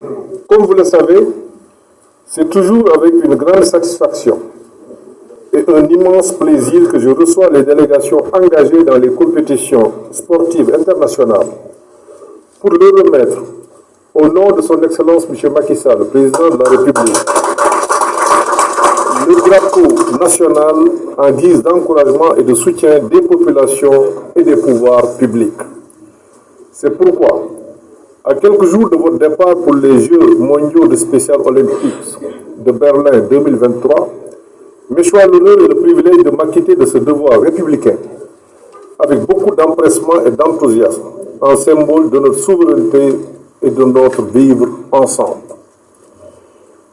Comme vous le savez, c'est toujours avec une grande satisfaction et un immense plaisir que je reçois les délégations engagées dans les compétitions sportives internationales pour leur remettre, au nom de son Excellence M. Macky Sall, le Président de la République, le drapeau national en guise d'encouragement et de soutien des populations et des pouvoirs publics. C'est pourquoi, à quelques jours de votre départ pour les Jeux mondiaux de spécial olympiques de Berlin 2023, me choix l'honneur et le privilège de m'acquitter de ce devoir républicain avec beaucoup d'empressement et d'enthousiasme, en symbole de notre souveraineté et de notre vivre ensemble.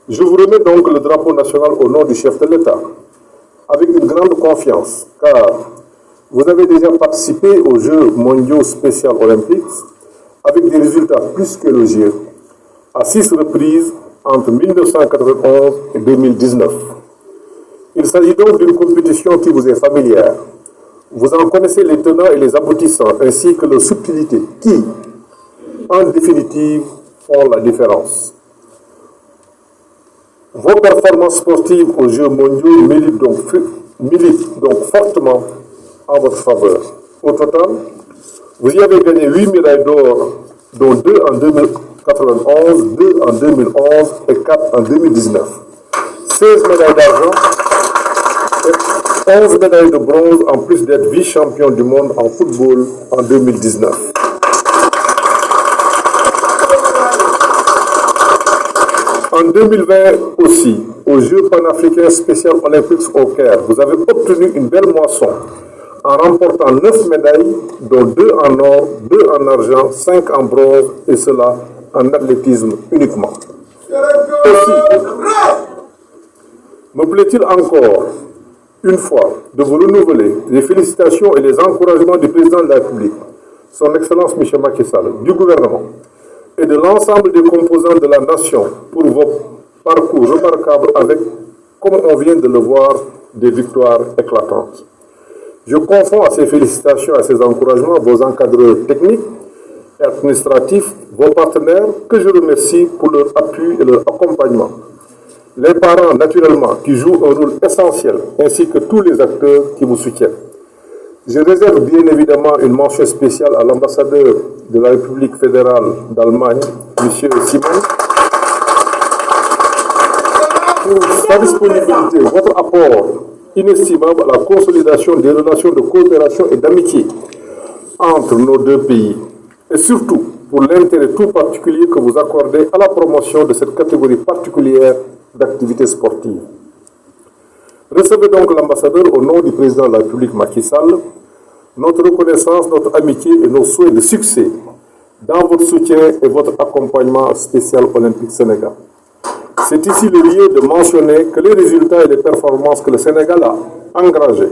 Je vous remets donc le drapeau national au nom du chef de l'État, avec une grande confiance, car vous avez déjà participé aux Jeux mondiaux spécial olympiques avec des résultats plus qu'élogieux, à 6 reprises entre 1991 et 2019. Il s'agit donc d'une compétition qui vous est familière. Vous en connaissez les tenants et les aboutissants, ainsi que leurs subtilités, qui, en définitive, font la différence. Vos performances sportives aux Jeux mondiaux militent donc fortement en votre faveur. Au total, vous y avez gagné 8 médailles d'or, dont 2 en 2091, 2 en 2011 et 4 en 2019. 16 médailles d'argent et 11 médailles de bronze, en plus d'être vice-champion du monde en football en 2019. En 2020 aussi, aux Jeux panafricains spécial olympiques au Caire, vous avez obtenu une belle moisson en remportant 9 médailles, dont 2 en or, 2 en argent, 5 en bronze, et cela en athlétisme uniquement. Aussi, me plaît-il encore, une fois, de vous renouveler les félicitations et les encouragements du Président de la République, son Excellence M. Macky Sall, du gouvernement, et de l'ensemble des composants de la nation pour vos parcours remarquables avec, comme on vient de le voir, des victoires éclatantes. Je confonds à ces félicitations, à ces encouragements, vos encadreurs techniques et administratifs, vos partenaires, que je remercie pour leur appui et leur accompagnement. Les parents, naturellement, qui jouent un rôle essentiel, ainsi que tous les acteurs qui vous soutiennent. Je réserve bien évidemment une mention spéciale à l'ambassadeur de la République fédérale d'Allemagne, M. Simon, pour sa disponibilité, votre apport inestimable à la consolidation des relations de coopération et d'amitié entre nos deux pays, et surtout pour l'intérêt tout particulier que vous accordez à la promotion de cette catégorie particulière d'activités sportives. Recevez donc l'ambassadeur au nom du président de la République Macky Sall, notre reconnaissance, notre amitié et nos souhaits de succès dans votre soutien et votre accompagnement spécial olympique Sénégal. C'est ici le lieu de mentionner que les résultats et les performances que le Sénégal a engrangées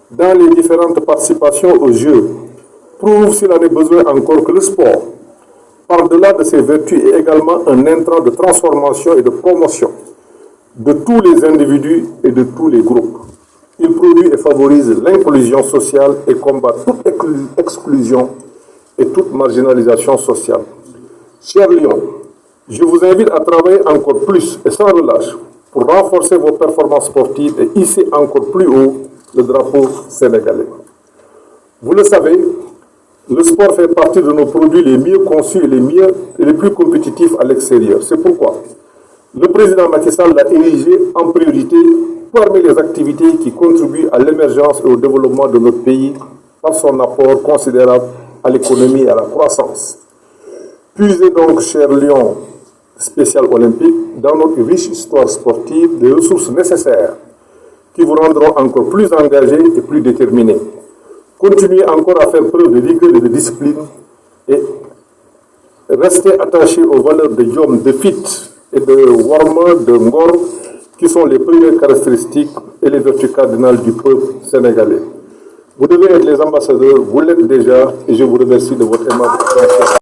dans les différentes participations aux Jeux prouvent, s'il en est besoin encore, que le sport, par-delà de ses vertus, est également un intrant de transformation et de promotion de tous les individus et de tous les groupes. Il produit et favorise l'inclusion sociale et combat toute exclusion et toute marginalisation sociale. Chers Lions, je vous invite à travailler encore plus et sans relâche pour renforcer vos performances sportives et hisser encore plus haut le drapeau sénégalais. Vous le savez, le sport fait partie de nos produits les mieux conçus et les plus compétitifs à l'extérieur. C'est pourquoi le président Macky Sall l'a érigé en priorité parmi les activités qui contribuent à l'émergence et au développement de notre pays par son apport considérable à l'économie et à la croissance. Puisez donc, chers Lions spécial olympique, dans notre riche histoire sportive, des ressources nécessaires qui vous rendront encore plus engagés et plus déterminés. Continuez encore à faire preuve de rigueur et de discipline et restez attachés aux valeurs de Diom, de Fit et de Warma, de Ngor, qui sont les premières caractéristiques et les vertus cardinales du peuple sénégalais. Vous devez être les ambassadeurs, vous l'êtes déjà, et je vous remercie de votre aimable attention.